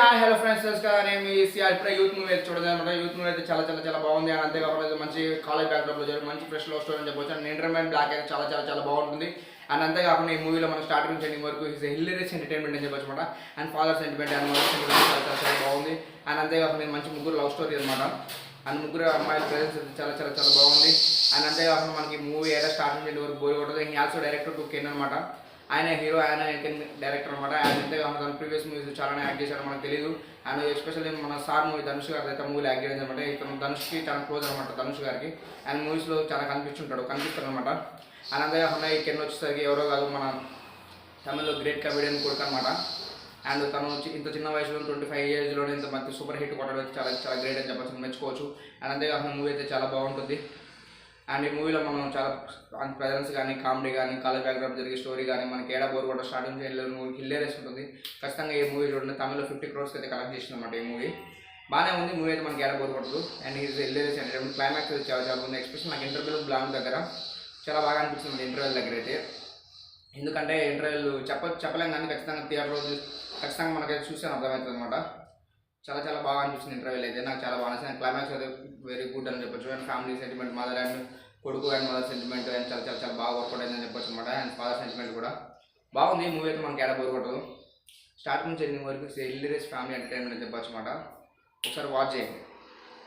Hi hello friends, నమస్కారం. నేను ఇప్పుడే యూత్ మూవీ అయితే చూడదు అనమాట. యూత్ మూవీ అయితే చాలా చాలా చాలా బాగుంది. అండ్ అంతేకాకుండా మంచి కాలేజ్ బ్యాక్డ్రాప్లో జరిగి మంచి ఫ్రెష్ లవ్ స్టోరీ అని చెప్పొచ్చు. అండ్ ఎంటర్టైన్మెంట్ బ్లాక్ అయితే చాలా చాలా చాలా బాగుంటుంది. అండ్ అంతేకాకుండా ఈ మూవీలో మనం స్టార్టింగ్ నుంచి ఎండింగ్ వరకు హిల్లరియస్ ఎంటర్టైన్మెంట్ అని చెప్పొచ్చు అనమాట. And father sentiment and mother sentiment చాలా చాలా చాలా బాగుంది. అండ్ అంతేకాకుండా మంచి ముగ్గురు లవ్ స్టోరీ అనమాట. అండ్ ముగ్గురు అమ్మాయిల ప్రెజెన్స్ చాలా చాలా చాలా బాగుంది. అండ్ అంతేకాకుండా మనకి మూవీ ఏదో స్టార్టింగ్ నుంచి వరకు బోర్ కొట్టదు. ఈ ఆల్సో డైరెక్టర్ టు కెన్ అనమాట. ఆయన హీరో, ఆయన డైరెక్టర్ అనమాట. ఆయన అంతేకాకుండా తన ప్రీవియస్ మూవీస్ చాలానే యాక్ట్ చేశాడు, మనకు తెలియదు. అండ్ ఎస్పెషల్లీ మన సార్ మూవీ ధనుష్ గారి అయితే మూవీలో యాక్ట్ చేయడం అనమాట. ఇతను ధనుష్కి చాలా క్లోజ్ అనమాట, ధనుష్ గారికి. అండ్ మూవీస్లో చాలా కనిపిస్తాడు అనమాట. అండ్ అంతేకాకుండా ఈ కెన్ వచ్చేసరికి ఎవరో కాదు, మన తమిళ్లో గ్రేట్ కమెడియన్ కొడుకు అనమాట. అండ్ తను ఇంత చిన్న వయసులో 25 yearsలోనే ఇంత మంచి సూపర్ హిట్ కొట్టడం చాలా చాలా గ్రేట్ అని చెప్పచ్చు, మెచ్చుకోవచ్చు. అండ్ అంతేకాకుండా మూవీ అయితే చాలా బాగుంటుంది. అండ్ ఈ మూవీలో మనం చాలా ప్రజెన్స్ కానీ, కామెడీ కానీ, కాలేజ్ బ్యాక్గ్రౌండ్ జరిగే స్టోరీ కానీ, మనకి ఏడా బోర్ కూడా స్టార్టింగ్ హిల్లేరియస్ ఉంటుంది. ఖచ్చితంగా ఈ మూవీ చూడండి. తమిళ్లో 50 crores అయితే కలెక్ట్ చేసింది అనమాట. ఈ మూవీ బాగానే ఉంది. మూవీ అయితే మనకి ఏడా బోర్ కొట్టదు. అండ్ ఇది హిల్లేరియస్ అంటే క్లైమాక్స్ అయితే చాలా చాలా ఉంది. ఎస్పెషల్ నాకు ఇంటర్వ్యూలో బ్లాంక్ దగ్గర చాలా బాగా అనిపిస్తుంది. ఇంటర్వ్యూల దగ్గర అయితే ఎందుకంటే ఇంటర్వ్యూలు చెప్పలేం కానీ ఖచ్చితంగా థియేటర్లో ఖచ్చితంగా మనకైతే చూస్తే అర్థమవుతుంది అనమాట. చాలా చాలా బాగా అనిపిస్తుంది ఇంటర్వ్యూలు అయితే, నాకు చాలా బాగా నచ్చింది. క్లైమాక్స్ అయితే వెరీ గుడ్ అని చెప్పొచ్చు. And family sentiment, mother and కొడుకు అండ్ మదర్ సెంటిమెంట్ అండ్ చాలా చాలా చాలా బాగా వర్కౌట్ అయిందని చెప్పొచ్చు అనమాట. అండ్ ఫాదర్ సెంటిమెంట్ కూడా బాగుంది. మూవీ అయితే మనకి ఏడా బోర్ కొట్టదు. స్టార్ట్ నుంచి ఎండింగ్ వరకు హిల్లేరియస్ ఫ్యామిలీ ఎంటర్టైన్మెంట్ అని చెప్పొచ్చు అనమాట. ఒకసారి వాచ్ చేయండి.